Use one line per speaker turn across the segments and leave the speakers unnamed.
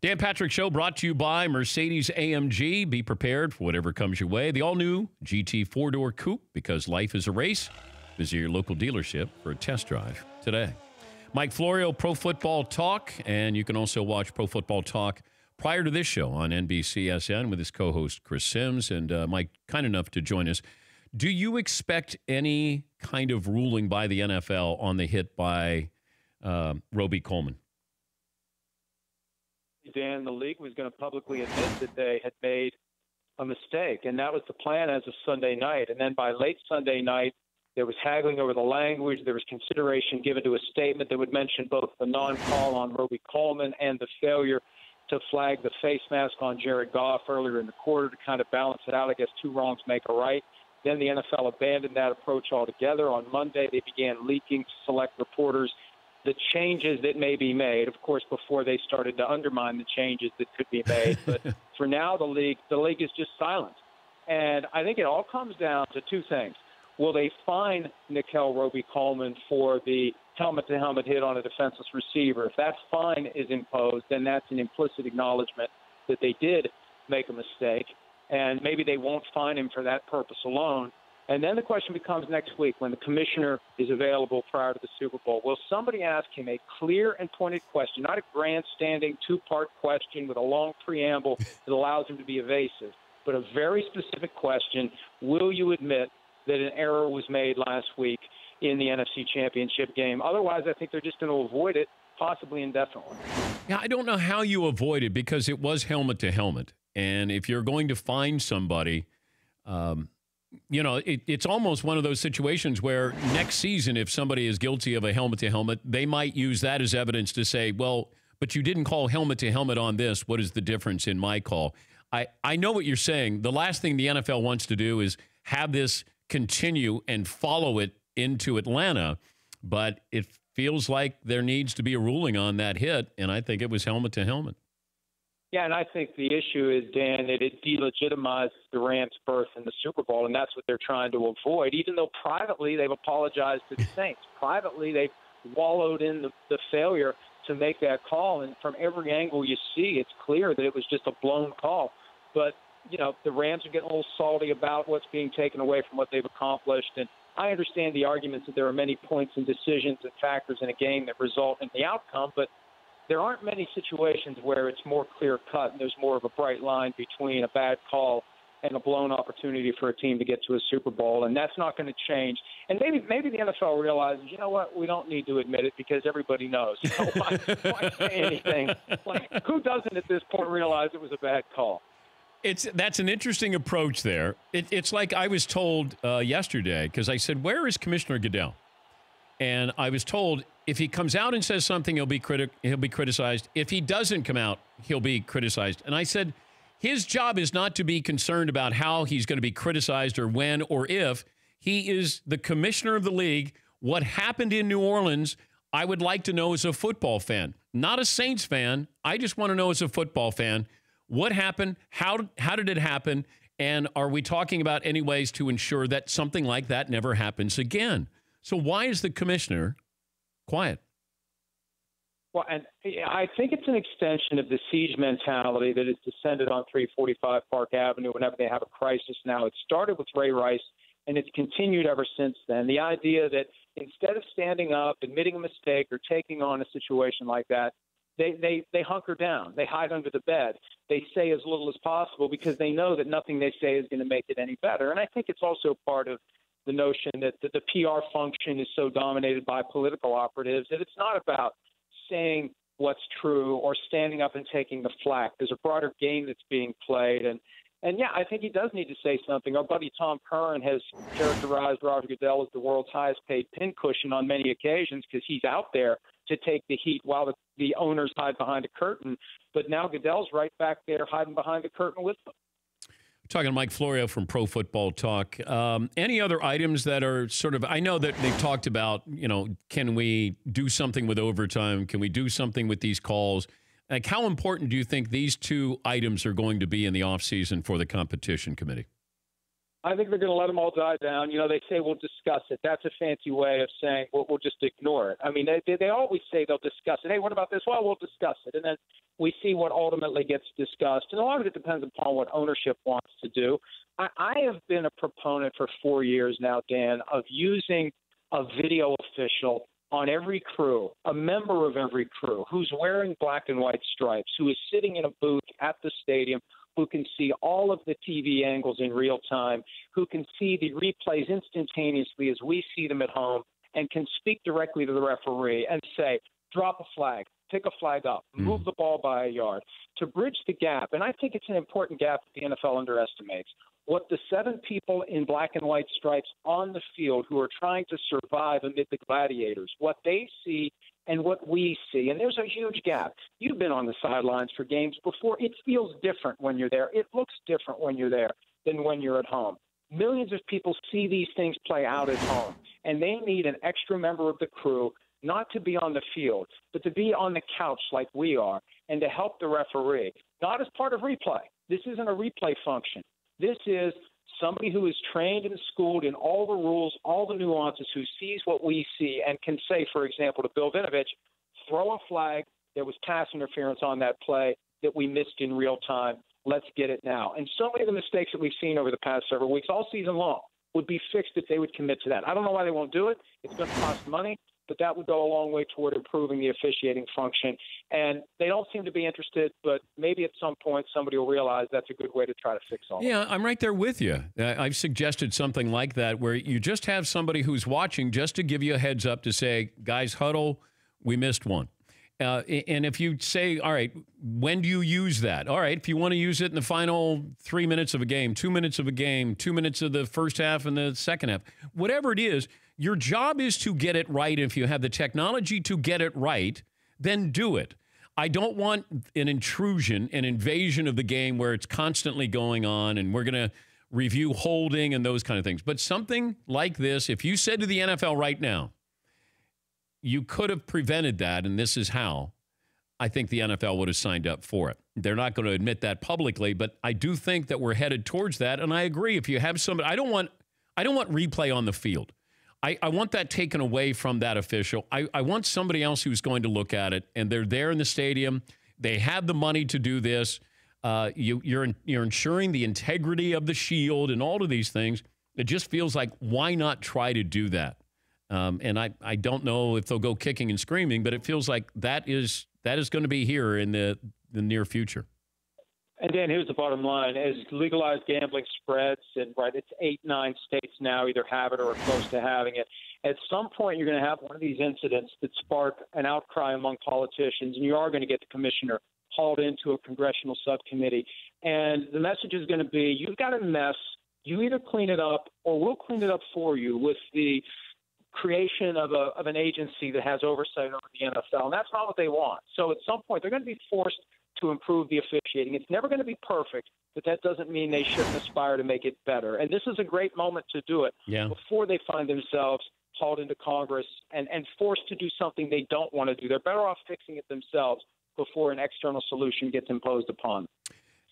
Dan Patrick Show brought to you by Mercedes-AMG. Be prepared for whatever comes your way. The all-new GT 4-door coupe, because life is a race. Visit your local dealership for a test drive today. Mike Florio, Pro Football Talk, and you can also watch Pro Football Talk prior to this show on NBCSN with his co-host Chris Sims. And Mike, kind enough to join us. Do you expect any kind of ruling by the NFL on the hit by Roby Coleman?
Dan, the league was going to publicly admit that they had made a mistake, and that was the plan as of Sunday night. And then by late Sunday night, there was haggling over the language. There was consideration given to a statement that would mention both the non-call on Roby Coleman and the failure to flag the face mask on Jared Goff earlier in the quarter to kind of balance it out. I guess two wrongs make a right. Then the NFL abandoned that approach altogether. On Monday, they began leaking to select reporters the changes that may be made, of course, before they started to undermine the changes that could be made. But for now, the league is just silent. And I think it all comes down to two things. Will they fine Nickel Roby Coleman for the helmet-to-helmet hit on a defenseless receiver? If that fine is imposed, then that's an implicit acknowledgement that they did make a mistake, and maybe they won't fine him for that purpose alone. And then the question becomes next week when the commissioner is available prior to the Super Bowl. Will somebody ask him a clear and pointed question, not a grandstanding two-part question with a long preamble that allows him to be evasive, but a very specific question? Will you admit that an error was made last week in the NFC Championship game? Otherwise, I think they're just going to avoid it, possibly indefinitely.
Yeah, I don't know how you avoid it because it was helmet-to-helmet. And if you're going to find somebody, you know, it's almost one of those situations where next season, if somebody is guilty of a helmet-to-helmet, they might use that as evidence to say, well, but you didn't call helmet-to-helmet on this. What is the difference in my call? I know what you're saying. The last thing the NFL wants to do is have this continue and follow it into Atlanta, but it feels like there needs to be a ruling on that hit, and I think it was helmet-to-helmet.
Yeah, and I think the issue is, Dan, that it delegitimizes the Rams' berth in the Super Bowl, and that's what they're trying to avoid, even though privately they've apologized to the Saints. Privately, they've wallowed in the failure to make that call, and from every angle you see, it's clear that it was just a blown call. But, you know, the Rams are getting a little salty about what's being taken away from what they've accomplished, and I understand the arguments that there are many points and decisions and factors in a game that result in the outcome, but there aren't many situations where it's more clear-cut and there's more of a bright line between a bad call and a blown opportunity for a team to get to a Super Bowl, and that's not going to change. And maybe the NFL realizes, you know what, we don't need to admit it because everybody knows. You know, why say anything? Like, who doesn't at this point realize it was a bad call?
That's an interesting approach there. It's like I was told yesterday, because I said, where is Commissioner Goodell? And I was told if he comes out and says something, he'll be criticized. If he doesn't come out, he'll be criticized. And I said, his job is not to be concerned about how he's going to be criticized or when or if. He is the commissioner of the league. What happened in New Orleans, I would like to know as a football fan, not a Saints fan. I just want to know as a football fan, what happened? How did it happen? And are we talking about any ways to ensure that something like that never happens again? So why is the commissioner quiet?
Well, and I think it's an extension of the siege mentality that has descended on 345 Park Avenue whenever they have a crisis now. It started with Ray Rice, and it's continued ever since then. The idea that instead of standing up, admitting a mistake, or taking on a situation like that, they hunker down. They hide under the bed. They say as little as possible because they know that nothing they say is going to make it any better. And I think it's also part of the notion that the PR function is so dominated by political operatives that it's not about saying what's true or standing up and taking the flak. There's a broader game that's being played. And yeah, I think he does need to say something. Our buddy Tom Curran has characterized Roger Goodell as the world's highest paid pincushion on many occasions because he's out there to take the heat while the owners hide behind a curtain. But now Goodell's right back there hiding behind the curtain with them.
Talking to Mike Florio from Pro Football Talk. Any other items that are sort of, I know that they've talked about, you know, can we do something with overtime? Can we do something with these calls? Like, how important do you think these two items are going to be in the offseason for the competition committee?
I think they're going to let them all die down. You know, they say we'll discuss it. That's a fancy way of saying we'll just ignore it. I mean, they always say they'll discuss it. Hey, what about this? Well, we'll discuss it. And then we see what ultimately gets discussed. And a lot of it depends upon what ownership wants to do. I have been a proponent for 4 years now, Dan, of using a video official on every crew, a member of every crew, who's wearing black and white stripes, who is sitting in a booth at the stadium, who can see all of the TV angles in real time, who can see the replays instantaneously as we see them at home, and can speak directly to the referee and say, drop a flag, pick a flag up, move the ball by a yard, to bridge the gap. And I think it's an important gap that the NFL underestimates. What the 7 people in black and white stripes on the field who are trying to survive amid the gladiators, what they see and what we see. And there's a huge gap. You've been on the sidelines for games before. It feels different when you're there. It looks different when you're there than when you're at home. Millions of people see these things play out at home, and they need an extra member of the crew not to be on the field, but to be on the couch like we are and to help the referee, not as part of replay. This isn't a replay function. This is somebody who is trained and schooled in all the rules, all the nuances, who sees what we see and can say, for example, to Bill Vinovich, throw a flag. There was pass interference on that play that we missed in real time. Let's get it now. And so many of the mistakes that we've seen over the past several weeks, all season long, would be fixed if they would commit to that. I don't know why they won't do it. It's going to cost money, but that would go a long way toward improving the officiating function. And they don't seem to be interested, but maybe at some point somebody will realize that's a good way to try to fix all
Yeah, I'm right there with you. I've suggested something like that where you just have somebody who's watching just to give you a heads up to say, guys, huddle, we missed one. And if you say, all right, when do you use that? All right, if you want to use it in the final 3 minutes of a game, 2 minutes of a game, 2 minutes of the first half and the second half, whatever it is, your job is to get it right. If you have the technology to get it right, then do it. I don't want an intrusion, an invasion of the game where it's constantly going on and we're going to review holding and those kind of things. But something like this, if you said to the NFL right now, you could have prevented that, and this is how, I think the NFL would have signed up for it. They're not going to admit that publicly, but I do think that we're headed towards that, and I agree. If you have somebody, I don't want replay on the field. I want that taken away from that official. I want somebody else who's going to look at it, and they're there in the stadium. They have the money to do this. You're ensuring the integrity of the shield and all of these things. It just feels like, why not try to do that? And I don't know if they'll go kicking and screaming, but it feels like that is going to be here in the near future.
And Dan, here's the bottom line: as legalized gambling spreads, and it's 8-9 states now either have it or are close to having it. At some point, you're going to have one of these incidents that spark an outcry among politicians, and you are going to get the commissioner hauled into a congressional subcommittee. And the message is going to be: you've got a mess. You either clean it up, or we'll clean it up for you with the creation of an agency that has oversight over the NFL, and that's not what they want. So at some point, they're going to be forced to improve the officiating. It's never going to be perfect, but that doesn't mean they shouldn't aspire to make it better. And this is a great moment to do it before they find themselves hauled into Congress and forced to do something they don't want to do. They're better off fixing it themselves before an external solution gets imposed upon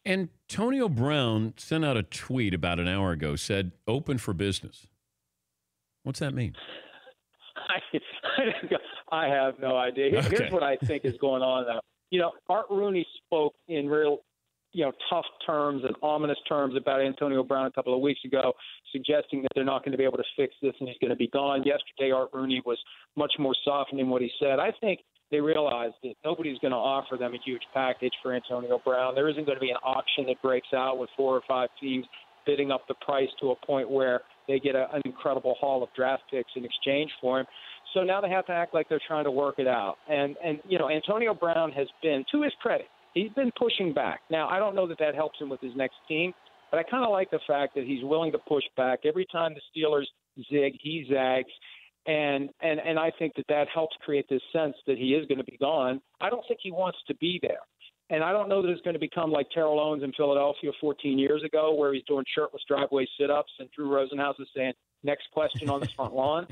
them.
Antonio Brown sent out a tweet about an hour ago, said, open for business. What's that mean?
I have no idea. Here's what I think is going on now. You know, Art Rooney spoke in real, tough terms and ominous terms about Antonio Brown a couple of weeks ago, suggesting that they're not going to be able to fix this and he's going to be gone. Yesterday, Art Rooney was much more softened in what he said. I think they realized that nobody's going to offer them a huge package for Antonio Brown. There isn't going to be an auction that breaks out with 4 or 5 teams bidding up the price to a point where they get an incredible haul of draft picks in exchange for him. So now they have to act like they're trying to work it out. And Antonio Brown has been, to his credit, he's been pushing back. Now, I don't know that helps him with his next team, but I kind of like the fact that he's willing to push back. Every time the Steelers zig, he zags. And I think that helps create this sense that he is going to be gone. I don't think he wants to be there. And I don't know that it's going to become like Terrell Owens in Philadelphia 14 years ago, where he's doing shirtless driveway sit-ups and Drew Rosenhaus is saying, next question on the front lawn.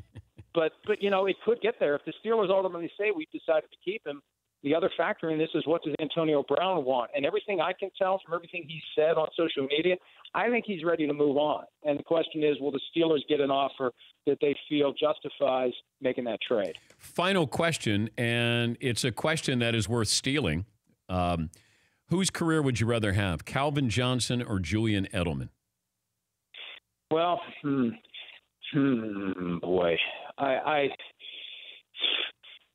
But it could get there. If the Steelers ultimately say we've decided to keep him, the other factor in this is, what does Antonio Brown want? And everything I can tell from everything he said on social media, I think he's ready to move on. And the question is, will the Steelers get an offer that they feel justifies making that trade?
Final question, and it's a question that is worth stealing. Whose career would you rather have, Calvin Johnson or Julian Edelman?
Well, boy,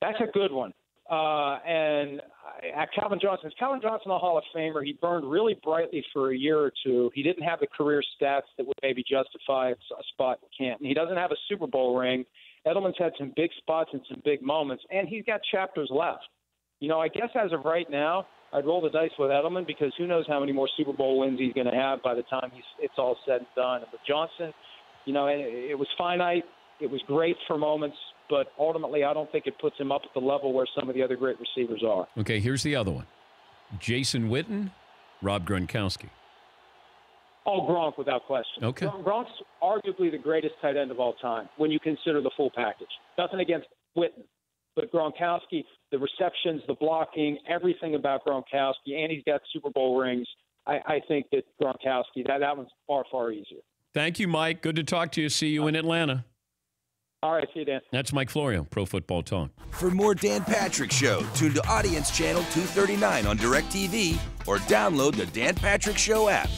that's a good one. Calvin Johnson, a Hall of Famer. He burned really brightly for a year or two. He didn't have the career stats that would maybe justify a spot in Canton. He doesn't have a Super Bowl ring. Edelman's had some big spots and some big moments, and he's got chapters left. I guess as of right now, I'd roll the dice with Edelman, because who knows how many more Super Bowl wins he's going to have by the time it's all said and done. And with Johnson, it was finite. It was great for moments, but ultimately I don't think it puts him up at the level where some of the other great receivers are.
Okay, here's the other one. Jason Witten, Rob Gronkowski.
Oh, Gronk, without question.
Okay.
Gronk's arguably the greatest tight end of all time when you consider the full package. Nothing against Witten, but Gronkowski, the receptions, the blocking, everything about Gronkowski, and he's got Super Bowl rings. I think that Gronkowski, that one's far, far easier.
Thank you, Mike. Good to talk to you. See you in Atlanta.
All right, see you, Dan.
That's Mike Florio, Pro Football Talk.
For more Dan Patrick Show, tune to Audience Channel 239 on DirecTV or download the Dan Patrick Show app.